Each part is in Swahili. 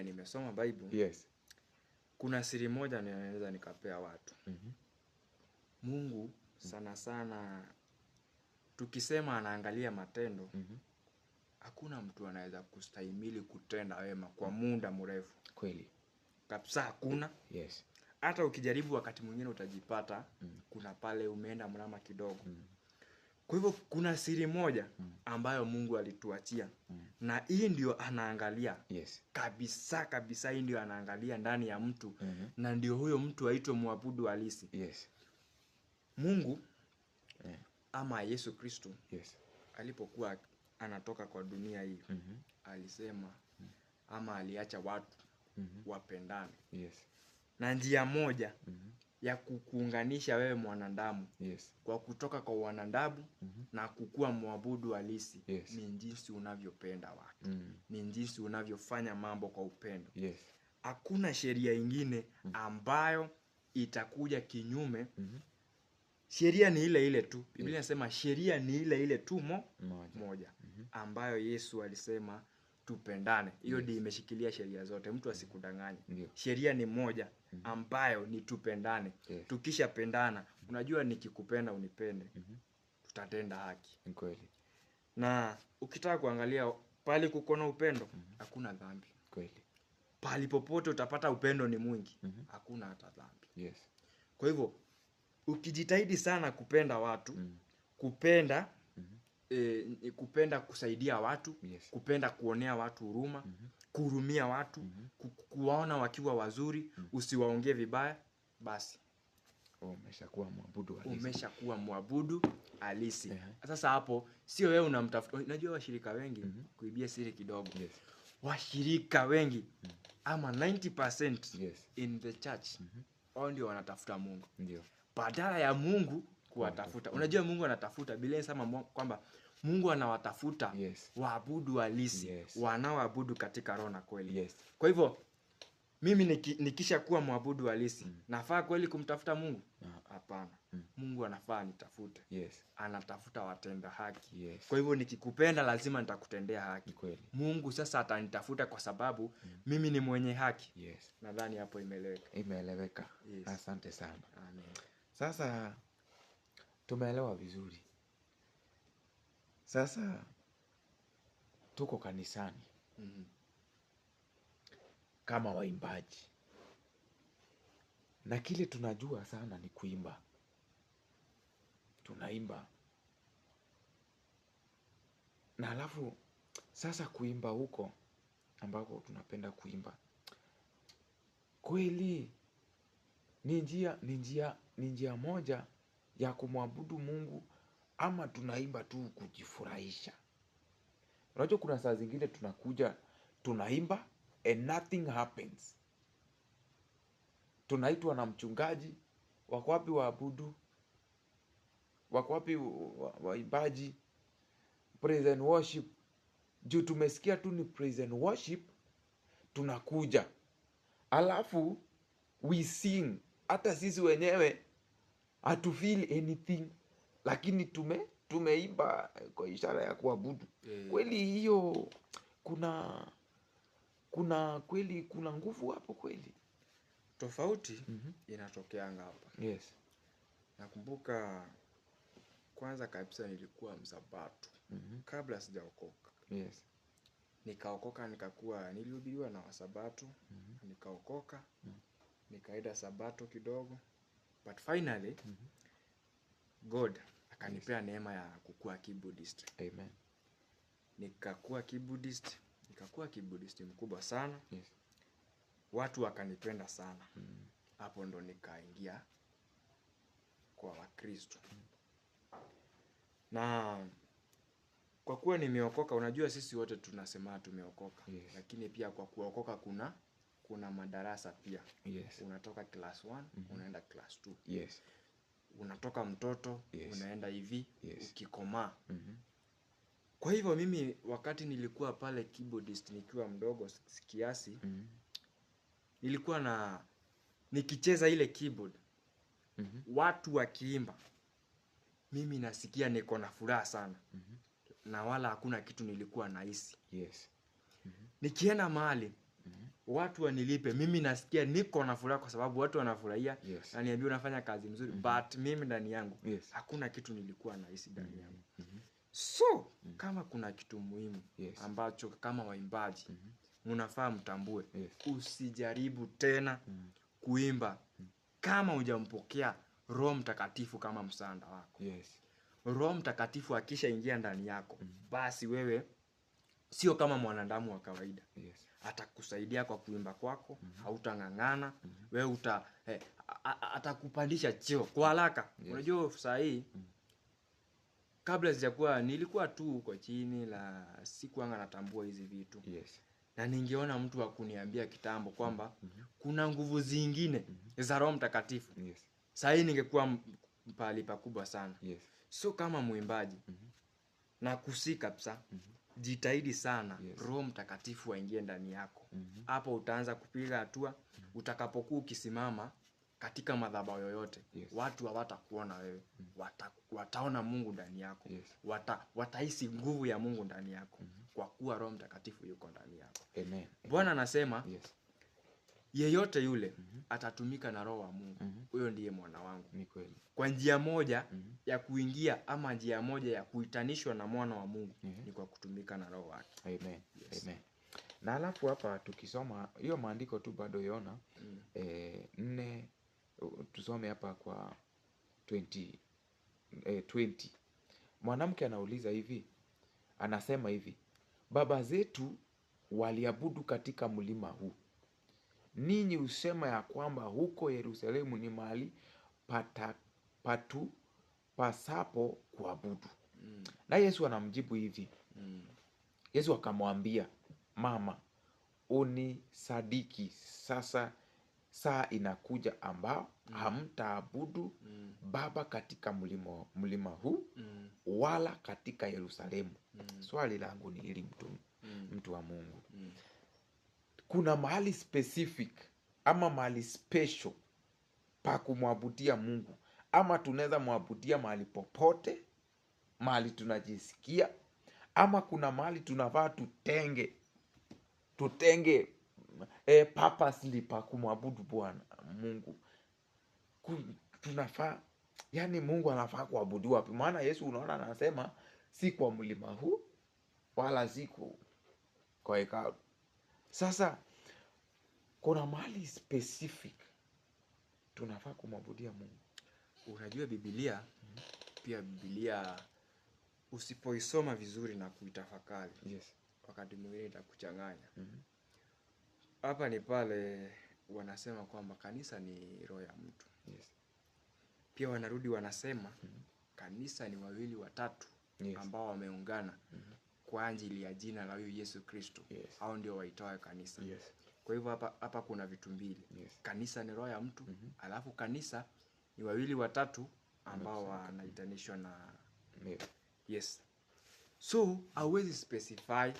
nimesoma Bible. Yes. Kuna siri moja ninaweza nikapea watu. Mungu sana sana tukisema anaangalia matendo, hakuna mtu anaweza kustahimili kutenda wema kwa muda mrefu. Kweli. Kabisa hakuna. Yes. Hata ukijaribu wakati mwingine utajipata kuna pale umeenda mlama kidogo. Kwa hivyo kuna siri moja ambayo Mungu alituachia. Na hii ndio anaangalia. Yes. Kabisa hii ndio anaangalia ndani ya mtu. Na ndio huyo mtu aitwe mwabudu halisi. Yes. Mungu ama Yesu Kristo, yes, alipokuwa anatoka kwa dunia hii, alisema ama aliacha watu wapendane. Yes. Na njia moja ya kukuunganisha wewe mwanadamu, yes, kwa kutoka kwa wanadamu na kukua mwabudu halisi, yes, ni jinsi unavyopenda watu. Ni jinsi unavyofanya mambo kwa upendo. Yes. Hakuna sheria ingine ambayo itakuja kinyume. Sheria ni ile ile tu. Biblia inasema sheria ni ile ile tu moja. Ambayo Yesu alisema tupendane. Hiyo ndio imeshikilia sheria zote. Mtu asikudanganye. Sheria ni moja ambayo ni tupendane. Tukishapendana, unajua nikikupenda unipende, tutatenda haki. Kweli. Na ukitaka kuangalia pale kuko na upendo, hakuna dhambi. Kweli. Pale popote utapata upendo ni mwingi, hakuna hata dhambi. Yes. Kwa hivyo ukijitahidi sana kupenda watu, kupenda kupenda kusaidia watu, yes, kupenda kuonea watu huruma, kuhurumia watu, kuwaona wakiwa wazuri, usiwaongee vibaya, basi umeshakuwa mwabudu halisi. Umeshakuwa mwabudu halisi. Sasa hapo sio wewe unamtafuta. Unajua washirika wengi, kuibia siri kidogo. Yes. Washirika wengi ama 90% yes, in the church wao ndio wanatafuta Mungu. Ndio. Badala ya Mungu kuwatafuta. Unajua Mungu anatafuta, Biblia inasema kwamba Mungu anawatafuta, yes, waabudu halisi, yes, wanaoabudu katika roho na kweli. Yes. Kwa hivyo mimi nikisha kuwa mwabudu halisi, nafaa kweli kumtafuta Mungu? Hapana. Mungu anafaa nitafute. Yes. Anatafuta watenda haki. Yes. Kwa hivyo nikikupenda lazima nitakutendea haki. Kweli. Mungu sasa atanitafuta kwa sababu mimi ni mwenye haki. Yes. Nadhani hapo imeeleweka. Imeeleweka. Yes. Asante sana. Amen. Sasa tumeelewa vizuri. Sasa tuko kanisani kama waimbaji, na kile tunajua sana ni kuimba. Tunaimba na alafu sasa kuimba huko ambako tunapenda kuimba, kweli ni njia moja ya kumwabudu Mungu, ama tunaimba tu kujifurahisha? Unajua kuna saa zingine tunakuja tunaimba and nothing happens. Tunaitwa na mchungaji, wako wapi waabudu, wako wapi waimbaji, praise and worship. Juu tumesikia tu ni praise and worship, tunakuja alafu we sing. Hata sisi wenyewe hatu feel anything, lakini tumeimba kwa ishara ya kuabudu. Kweli hiyo kweli kuna nguvu hapo kweli. Tofauti inatokeanga hapa. Yes. Nakumbuka kwanza kabisa nilikuwa msabato kabla sijaokoka. Yes. Nikaokoka, nilihubiriwa na wasabato, nikaokoka, nikaenda sabato kidogo, but finally God akanipea neema ya kukua Kibudist. Amen. Nikakuwa Kibudist mkubwa sana. Yes. Watu wakanipenda sana. Hapo ndo nikaingia kwa Wakristo. Na kwa kuwa nimeokoka, unajua sisi wote tunasema tumeokoka. Yes. Lakini pia kwa kuokoka kuna madarasa pia. Yes. Unatoka class 1, unaenda class 2. Yes. Unatoka mtoto, yes, unaenda hivi, yes, ukikomaa. Kwa hivyo mimi wakati nilikuwa pale Kibudist nikiwa mdogo kiasi, nilikuwa nikicheza ile keyboard, watu wakiimba, mimi nasikia niko na furaha sana. Na wala hakuna kitu nilikuwa nahisi. Yes. Nikienda mahali, watu wanilipe, mimi nasikia niko na furaha kwa sababu watu wanafurahia. Yes. Na niambia unafanya kazi mzuri. But mimi ndani yangu Yes. hakuna kitu nilikuwa nahisi ndani yangu. So kama kuna kitu muhimu Yes. ambacho kama waimbaji mnafaa mtambue, Yes. usijaribu tena kuimba kama hujampokea Roho Mtakatifu kama msaada wako. Yes. Roho Mtakatifu akisha ingia ndani yako, basi wewe sio kama mwanadamu wa kawaida. Yes. Atakusaidia kwa kuimba kwako, hautang'ang'ana, wewe atakupandisha cheo kwa haraka. Yes. Unajua saa hii kabla sijakuwa nilikuwa tu huko chini la sikuanga natambua hizi vitu. Yes. Na ningeona mtu wa kuniambia kitambo kwamba kuna nguvu zingine za Roho Mtakatifu. Yes. Saa hii ningekuwa pahali pakubwa sana. Yes. So kama mwimbaji na kusi kabisa, jitahidi sana. Yes. Roho Mtakatifu aingie ndani yako. Hapo utaanza kupiga hatua. Utakapokuwa ukisimama katika madhabahu yoyote, Yes. watu hawatakuona wewe. Wataona Mungu ndani yako. Yes. Watahisi nguvu ya Mungu ndani yako kwa kuwa Roho Mtakatifu yuko ndani yako. Amen. Bwana anasema Yes. yeyote yule atatumika na Roho wa Mungu, huyo ndiye mwana wangu. Ni kweli. Kwa njia moja ya kuingia ama njia moja ya kuitanishwa na mwana wa Mungu ni kwa kutumika na Roho wake. Amen. Yes. Amen. Na alafu hapa tukisoma hiyo maandiko tu bado Yona 4, tusome hapa kwa 20. Mwanamke anauliza hivi, anasema hivi, baba zetu waliabudu katika mlima huu. Ninyi husema ya kwamba huko Yerusalemu ni mahali patu pasapo kuabudu. Na Yesu anamjibu hivi. Yesu akamwambia, mama, unisadiki sasa, saa inakuja ambao hamtaabudu Baba katika mlima huu wala katika Yerusalemu. Swali langu ni hili, mtu wa Mungu. Kuna mahali specific ama mahali special pa kumwabudia Mungu, ama tunaweza mwabudia mahali popote, mahali tunajisikia, ama kuna mahali tunafaa tutenge purposely pa kumwabudu Bwana Mungu? Tunafaa, yani Mungu anafaa kuabudiwa wapi? Maana Yesu unaona anasema si kwa mlima huu wala si kwa hekalu. Sasa kuna mahali specific tunafaa kumwabudia Mungu. Unajua Biblia, pia Biblia usipoisoma vizuri na kuitafakari, Yes. wakati mwingine itakuchanganya. Hapa ni pale wanasema kwamba kanisa ni roho ya mtu. Yes. Pia wanarudi wanasema kanisa ni 2 watatu Yes. ambao wameungana kwa ajili ya jina la huyu Yesu Kristo. Yes. Hao ndio waitoa kanisa. Yes. Kwa hivyo hapa kuna vitu mbili. Yes. Kanisa ni roho ya mtu, alafu kanisa ni 2 watatu ambao wanaitanishwa na yes. So hauwezi specify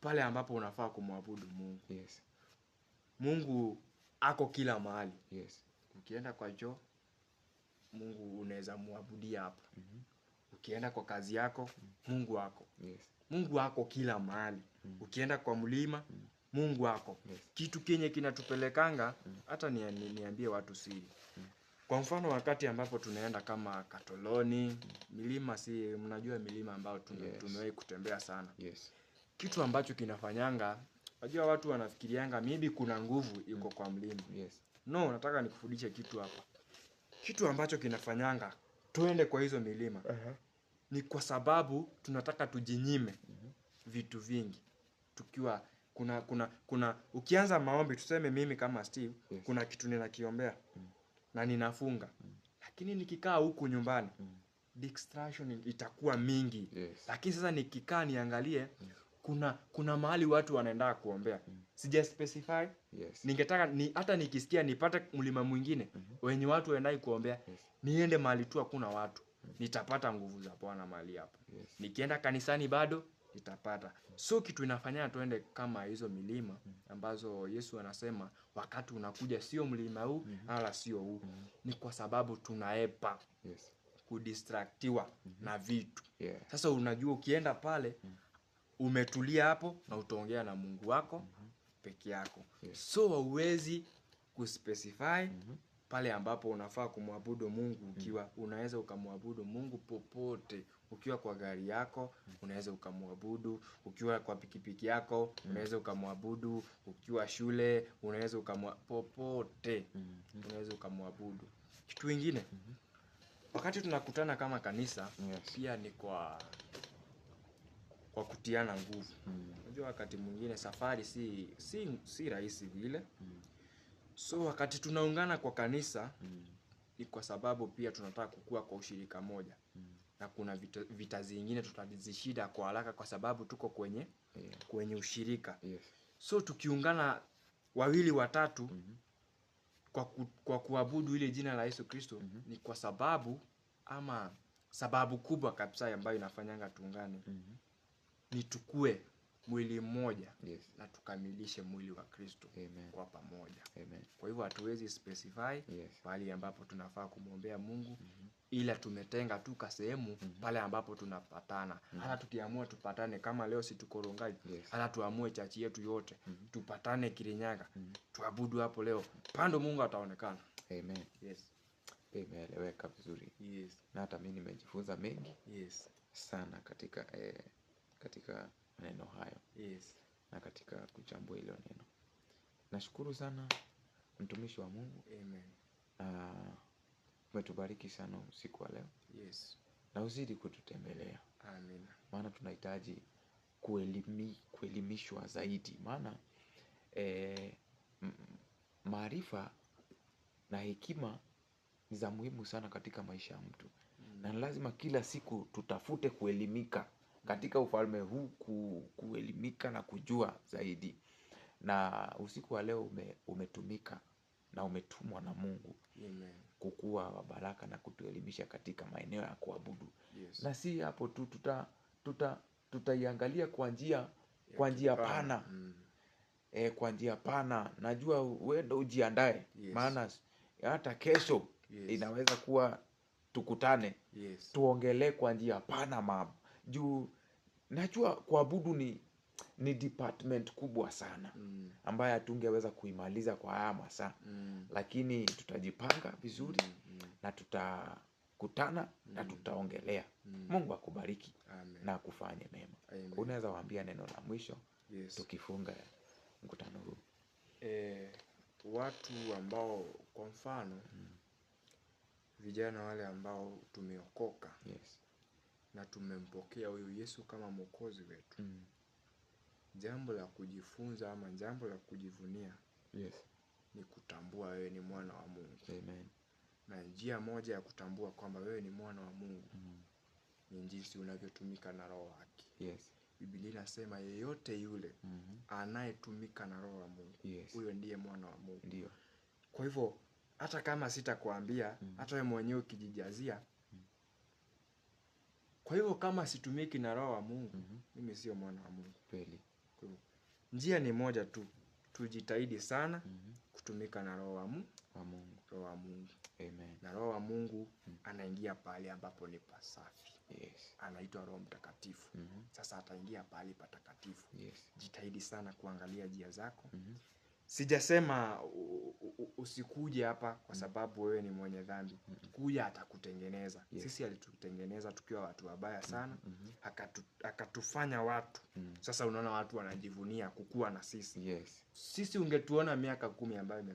pale ambapo unafaa kumwabudu Mungu. Yes. Mungu ako kila mahali. Yes. Ukienda kwa choo, Mungu unaweza muabudia hapo. Ukienda kwa kazi yako, Mungu wako. Yes. Mungu wako kila mahali. Ukienda kwa mlima, Mungu wako. Yes. Kitu kenye kinatupelekanga hata niambie watu siri. Kwa mfano wakati ambapo tunaenda kama Katoloni, milima, si mnajua milima ambayo tumewahi kutembea sana. Yes. Kitu ambacho kinafanyanga, unajua watu wanafikirianga maybe kuna nguvu iko kwa mlima. Yes. No, nataka nikufundishe kitu hapa. Kitu ambacho kinafanyanga tuende kwa hizo milima ni kwa sababu tunataka tujinyime vitu vingi. Tukiwa kuna ukianza maombi, tuseme mimi kama Steve, Yes. kuna kitu ninakiombea na ninafunga. Lakini nikikaa huku nyumbani, distraction itakuwa mingi. Yes. Lakini sasa nikikaa niangalie kuna mahali watu wanaenda kuombea. Sija specify. Yes. Ningetaka hata nikisikia nipate mlima mwingine wenye watu waendai kuombea, niende mahali tu hakuna watu. Nitapata nguvu za Bwana mahali hapo. Yes. Nikienda kanisani bado nitapata. So kitu inafanya tuende kama hizo milima ambazo Yesu anasema wakati unakuja sio mlima huu wala sio huu. Ni kwa sababu tunaepa Yes. kudistractiwa na vitu. Yeah. Sasa unajua ukienda pale umetulia hapo na utaongea na Mungu wako peke yako. Yes. So hauwezi kuspecify pale ambapo unafaa kumwabudu Mungu. Ukiwa unaweza ukamwabudu Mungu popote, ukiwa kwa gari yako unaweza ukamwabudu, ukiwa kwa pikipiki yako unaweza ukamwabudu, ukiwa shule unaweza popote unaweza ukamwabudu. Kitu kingine, wakati tunakutana kama kanisa, Yes. pia ni kwa kutiana nguvu. Unajua wakati mwingine safari si rahisi vile. So wakati tunaungana kwa kanisa ni kwa sababu pia tunataka kukua kwa ushirika moja. Na kuna vita zingine tutazishida kwa haraka kwa sababu tuko kwenye ushirika. Yes. So tukiungana 2 watatu kwa kuabudu ile jina la Yesu Kristo, ni kwa sababu ama sababu kubwa kabisa ambayo inafanyanga tuungane, ni tukue mwili mmoja. Yes. Na tukamilishe mwili wa Kristo. Amen. Kwa pamoja. Amen. Kwa hivyo hatuwezi specify Yes. pale ambapo tunafaa kumwombea Mungu, ila tumetenga tu sehemu pale ambapo tunapatana. Hata tukiamua tupatane kama leo si tuko Rongai, Yes. hata tuamue chachi yetu yote tupatane Kirinyaga, tuabudu hapo leo, pando Mungu ataonekana. Amen. Yes. Imeeleweka vizuri. Yes. Na hata mimi nimejifunza mengi Yes. sana katika maneno hayo. Yes. Na katika kuchambua hilo neno. Nashukuru sana mtumishi wa Mungu. Amen. Na umetubariki sana usiku wa leo. Yes. Na uzidi kututembelea. Amen. Maana tunahitaji kuelimishwa zaidi. Maana maarifa na hekima ni za muhimu sana katika maisha ya mtu. Na lazima kila siku tutafute kuelimika katika ufalme huu, kuelimika na kujua zaidi. Na usiku wa leo umetumika na umetumwa na Mungu. Amen. Kukua wa baraka na kutuelimisha katika maeneo ya kuabudu. Yes. Na si hapo tu, tutaiangalia kwa njia pana. Kwa njia pana. Najua wewe ndio ujiandae. Yes. Maana hata kesho inaweza kuwa tukutane. Yes. Tuongelee kwa njia pana mama. Juu najua kuabudu ni department kubwa sana ambayo hatungeweza kuimaliza kwa haya masaa. Lakini tutajipanga vizuri na tutakutana na tutaongelea. Mungu akubariki. Amen. Na akufanye mema. Amen. Unaweza waambia neno la mwisho? Yes. Tukifunga mkutano huu. Watu ambao kwa mfano vijana wale ambao tumeokoka. Yes. Na tumempokea huyu Yesu kama mwokozi wetu. Jambo la kujifunza ama jambo la kujivunia. Yes. Ni kutambua wewe ni mwana wa Mungu. Amen. Na njia moja ya kutambua kwamba wewe ni mwana wa Mungu ni jinsi unavyotumika na Roho wake. Yes. Biblia inasema yeyote yule anayetumika na Roho wa Mungu, Yes. huyo ndiye mwana wa Mungu. Ndio. Kwa hivyo hata kama sitakwambia, hata wewe mwenyewe ukijijazia. Kwa hivyo kama situmiki na Roho wa Mungu, mimi sio mwana wa Mungu. Kweli. Kwa hivyo njia ni moja tu, tujitahidi sana kutumika na Roho wa Mungu. Roho wa Mungu. Amen. Na Roho wa Mungu anaingia pale ambapo ni pasafi. Yes. Anaitwa Roho Mtakatifu. Sasa ataingia pale patakatifu. Yes. Jitahidi sana kuangalia njia zako. Sijasema usikuje hapa kwa sababu wewe ni mwenye dhambi. Kuja atakutengeneza. Yes. Sisi alitutengeneza tukiwa watu wabaya sana. Akatufanya watu. Sasa unaona watu wanajivunia kukua na sisi. Yes. Sisi ungetuona miaka 10 ambayo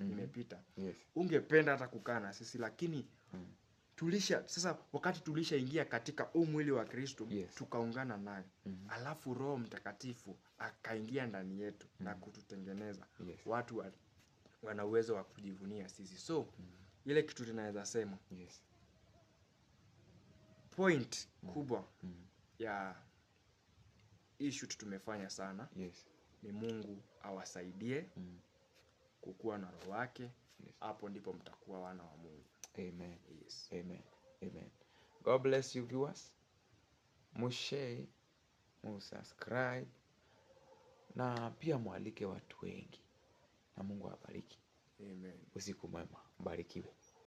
imepita. Yes. Ungependa hata kukaa na sisi, lakini sasa wakati tulishaingia katika mwili wa Kristo, Yes. tukaungana naye. Alafu Roho Mtakatifu akaingia ndani yetu na kututengeneza. Yes. Watu wana uwezo wa kujivunia sisi. So ile kitu tunaweza sema, Yes. point kubwa ya issue tumefanya sana. Yes. Ni Mungu awasaidie kukua na Roho wake. Yes. Hapo ndipo mtakuwa wana wa Mungu. Amen. Yes. Amen. Amen. God bless you viewers. Mushare, musubscribe na pia mwalike watu wengi. Na Mungu awabariki. Amen. Usiku mwema. Mbarikiwe.